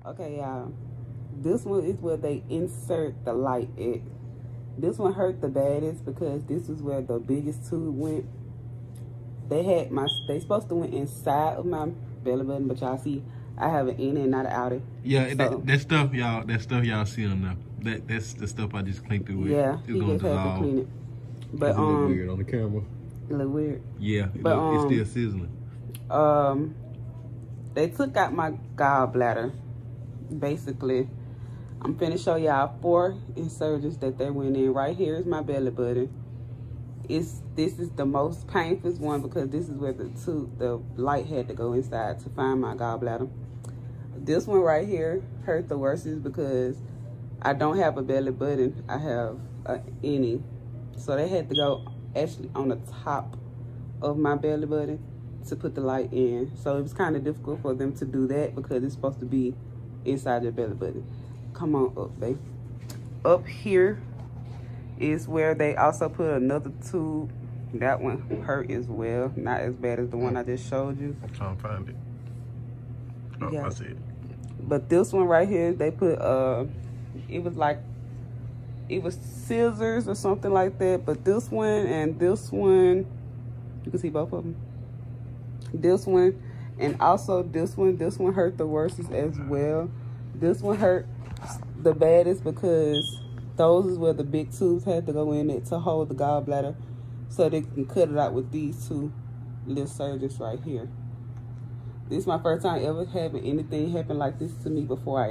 Okay, y'all. This one is where they insert the light at. This one hurt the baddest because this is where the biggest tube went. They supposed to went inside of my belly button, but y'all see I have an in and not an outie. Yeah, so, that stuff y'all see on there. That's the stuff I just cleaned through with. Yeah, he just had to clean it. But it look weird on the camera. It look weird. Yeah, it's still sizzling. They took out my gallbladder. Basically, I'm finna show y'all 4 insertions that they went in. Right here is my belly button. This is the most painful one because this is where the light had to go inside to find my gallbladder. This one right here hurt the worst is because I don't have a belly button. I have an innie. So they had to go actually on the top of my belly button to put the light in. So it was kind of difficult for them to do that because it's supposed to be inside your belly button. Come on up, babe. Up here is where they also put another tube. That one hurt as well. Not as bad as the one I just showed you. I'm trying to find it. Oh, yeah. I see it. But this one right here, they put, it was scissors or something like that. But this one and this one, you can see both of them. This one and also this one hurt the worst as well. This one hurt the baddest because those is where the big tubes had to go in it to hold the gallbladder so they can cut it out with these 2 little surgeons right here. This is my first time ever having anything happen like this to me before I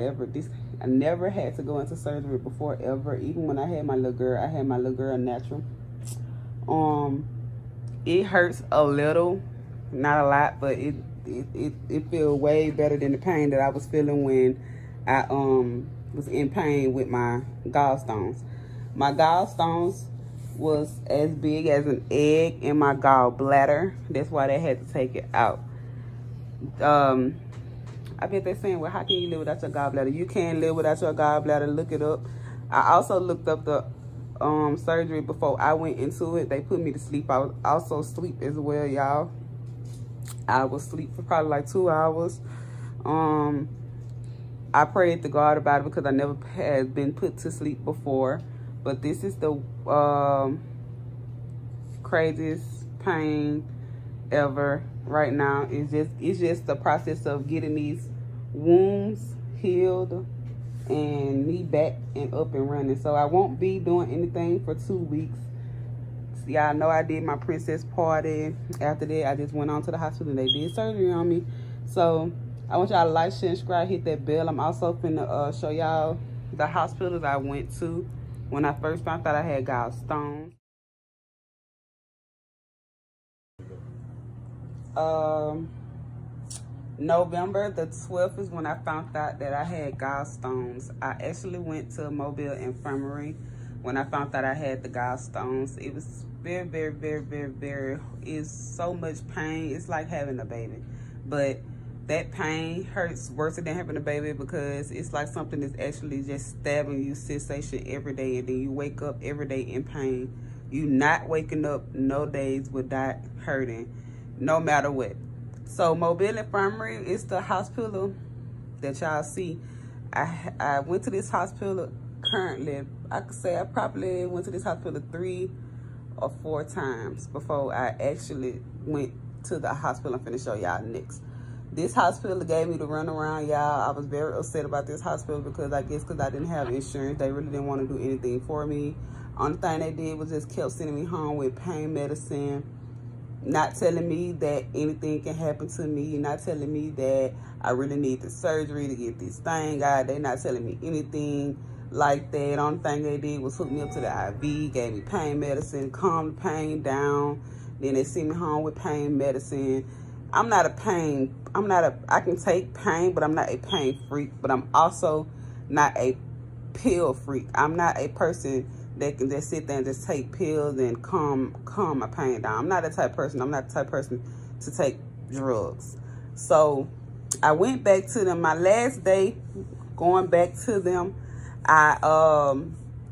never had to go into surgery before ever. Even when I had my little girl, I had my little girl natural. It hurts a little, not a lot, but it feels way better than the pain that I was feeling when I was in pain with my gallstones. My gallstones was as big as an egg in my gallbladder. That's why they had to take it out. I bet they're saying, well, how can you live without your gallbladder? You can't live without your gallbladder. Look it up. I also looked up the surgery before I went into it. They put me to sleep. I was also asleep as well, y'all. I was asleep for probably like 2 hours. I prayed to God about it because I never had been put to sleep before. But this is the craziest pain ever right now. It's just the process of getting these wounds healed and me back and up and running. So I won't be doing anything for 2 weeks. Y'all know I did my princess party. After that, I just went on to the hospital and they did surgery on me. So I want y'all to like, share, and subscribe, hit that bell. I'm also finna show y'all the hospitals I went to when I first found out I had gallstones. November the 12th is when I found out that I had gallstones. I actually went to Mobile Infirmary when I found out I had the gallstones. It was very, very, very, very, very, it's so much pain. It's like having a baby. But that pain hurts worse than having a baby because it's like something that's actually just stabbing you sensation every day, and then you wake up every day in pain. You not waking up no days without hurting, no matter what. So Mobile Infirmary is the hospital that y'all see. I went to this hospital currently. I could say I probably went to this hospital 3 or 4 times before I actually went to the hospital. I'm finna show y'all next. This hospital gave me the runaround, y'all. I was very upset about this hospital because I guess because I didn't have insurance, they really didn't want to do anything for me. Only thing they did was just kept sending me home with pain medicine, not telling me that anything can happen to me, not telling me that I really need the surgery to get this thing out. They're not telling me anything like that. Only thing they did was hook me up to the IV, gave me pain medicine, calmed the pain down. Then they sent me home with pain medicine. I can take pain, but I'm not a pain freak. But I'm also not a pill freak. I'm not a person that can just sit there and just take pills and calm my pain down. I'm not that type of person. I'm not the type of person to take drugs. So I went back to them. My last day going back to them, I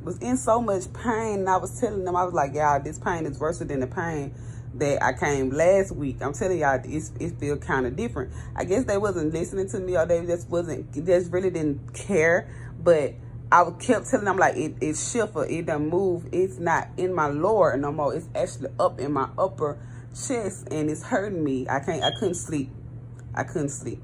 was in so much pain, and I was telling them, I was like, y'all, this pain is worse than the pain that I came last week. I'm telling y'all, it feel kind of different. I guess they wasn't listening to me, or they just really didn't care. But I kept telling them, like, it shifted, it done move. It's not in my lower no more. It's actually up in my upper chest, and it's hurting me. I couldn't sleep. I couldn't sleep.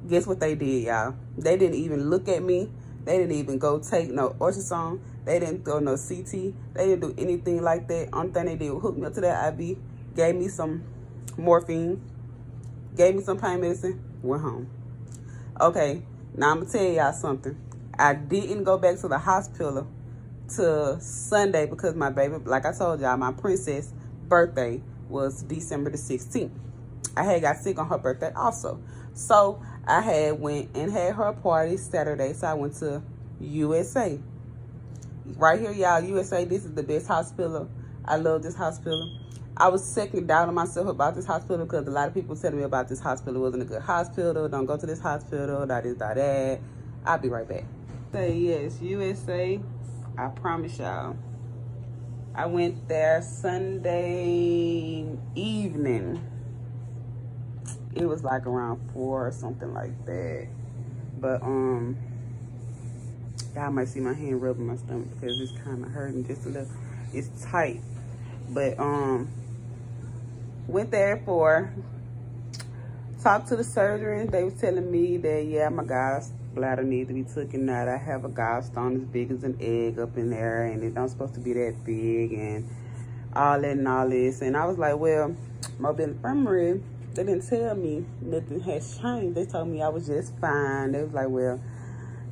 Guess what they did, y'all? They didn't even look at me. They didn't even go take no ultrasound. They didn't throw no CT. They didn't do anything like that. Only thing they did was hook me up to that IV, gave me some morphine, gave me some pain medicine, went home. Okay, now I'm gonna tell y'all something. I didn't go back to the hospital till Sunday because my baby, like I told y'all, my princess birthday was December the 16th. I had got sick on her birthday also. So I had went and had her party Saturday. So I went to USA. Right here, y'all, USA, this is the best hospital. I love this hospital. I was second doubting myself about this hospital because a lot of people telling me about this hospital. It wasn't a good hospital. Don't go to this hospital. That. I'll be right back. Say yes, USA. I promise y'all. I went there Sunday evening. It was like around 4 or something like that. But y'all might see my hand rubbing my stomach because it's kind of hurting just a little. It's tight. But went there for talked to the surgeon. They was telling me that, yeah, my gallbladder needs to be taken out. I have a gallstone as big as an egg up in there, and it don't supposed to be that big, and all that and all this. And I was like, well, Mobile Infirmary, they didn't tell me nothing has changed. They told me I was just fine. They was like, well,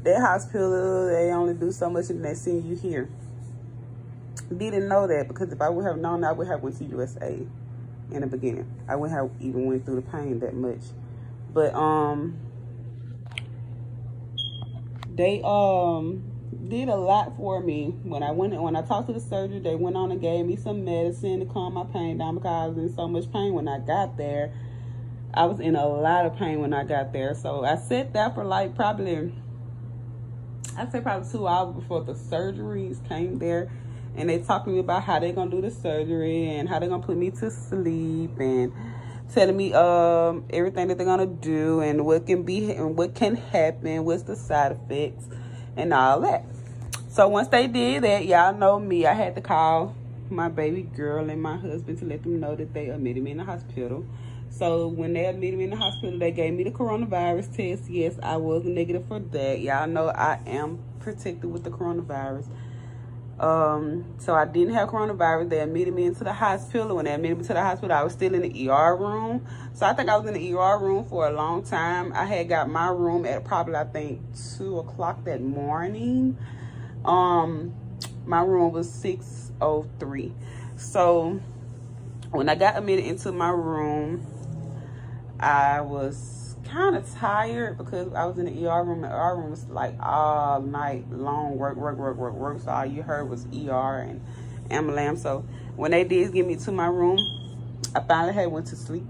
that hospital, they only do so much and they send you here. Didn't know that, because if I would have known, I would have went to USA in the beginning. I wouldn't have even went through the pain that much. But they did a lot for me. When I talked to the surgeon, they went on and gave me some medicine to calm my pain down because I was in so much pain when I got there. I was in a lot of pain when I got there. So I sat there for like probably 2 hours before the surgeries came there. And they talked to me about how they're going to do the surgery and how they're going to put me to sleep and telling me everything that they're going to do and what can be and what can happen, what's the side effects and all that. So once they did that, y'all know me, I had to call my baby girl and my husband to let them know that they admitted me in the hospital. So when they admitted me in the hospital, they gave me the coronavirus test. Yes, I was negative for that. Y'all know I am protected with the coronavirus. So I didn't have coronavirus. They admitted me into the hospital. When they admitted me to the hospital, I was still in the ER room. So I think I was in the ER room for a long time. I had got my room at probably, I think, 2 o'clock that morning. My room was 603. So when I got admitted into my room, I was kind of tired because I was in the ER room. The ER room was like all night long, work. So all you heard was ER and ambulance. So when they did get me to my room, I finally went to sleep.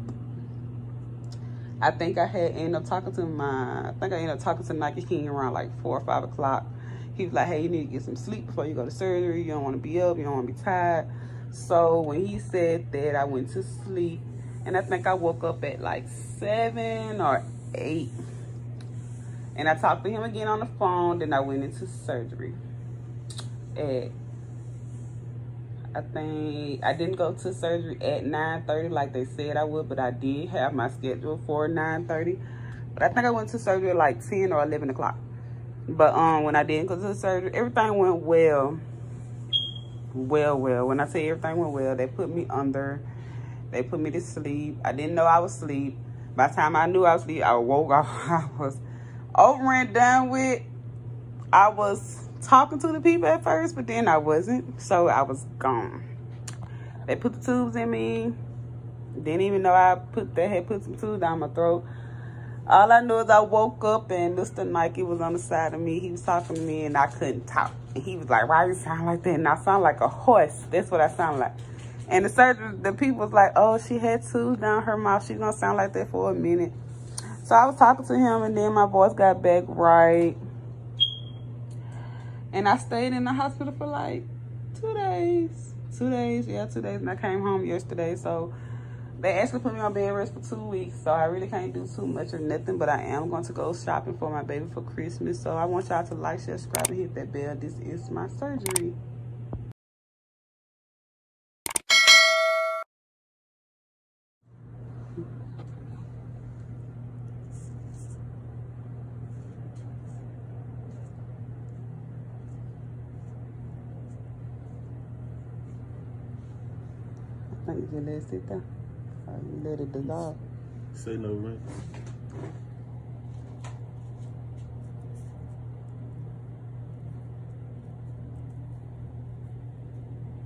I think I ended up talking to Nike King around like 4 or 5 o'clock. He was like, hey, you need to get some sleep before you go to surgery. You don't want to be up. You don't want to be tired. So when he said that, I went to sleep. And I think I woke up at like 7 or 8. And I talked to him again on the phone. Then I went into surgery. I think I didn't go to surgery at 9:30 like they said I would. But I did have my schedule for 9:30. But I think I went to surgery at like 10 or 11 o'clock. But when I didn't go to the surgery, everything went well. Well. When I say everything went well, they put me under. They put me to sleep. I didn't know I was asleep. By the time I knew I was asleep, I woke up. I was over and done with. I was talking to the people at first, but then I wasn't. So I was gone. They put the tubes in me. Didn't even know they had put some tubes down my throat. All I knew is I woke up and Mr. Nike was on the side of me. He was talking to me and I couldn't talk. And he was like, why you sound like that? And I sound like a horse. That's what I sound like. And the surgeon, the people was like, oh, she had tubes down her mouth. She's going to sound like that for a minute. So I was talking to him, and then my voice got back right. And I stayed in the hospital for like 2 days. 2 days, yeah, 2 days. And I came home yesterday. So They actually put me on bed rest for 2 weeks, so I really can't do too much or nothing, but I am going to go shopping for my baby for Christmas. So I want y'all to like, share, subscribe, and hit that bell. This is my surgery. I think you let it sit there. Or you let it dissolve. Say no rent.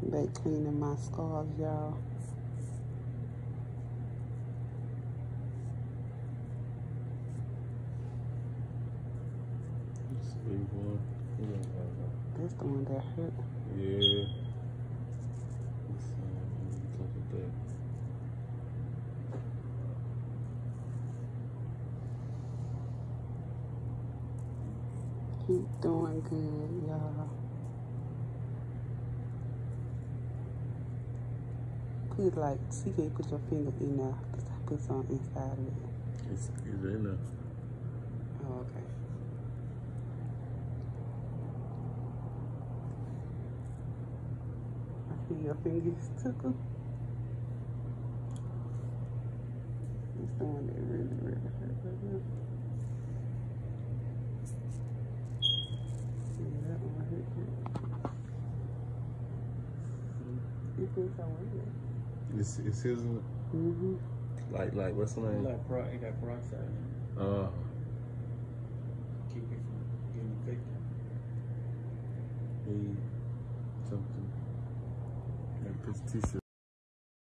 They cleaning my scarves, y'all. That's the one that hurt. Yeah. Keep doing good, y'all. Put like, see, can you put your finger in there? Put something inside of it. It's in there. Oh, okay. I feel your fingers tickle. It's the one that really, really hurt right now. Yeah, that one hurt good. You put somewhere in It's his. Mm-hmm. Like what's the name? It got peroxide in it. Keep it from getting infected. He something. Like this tissue.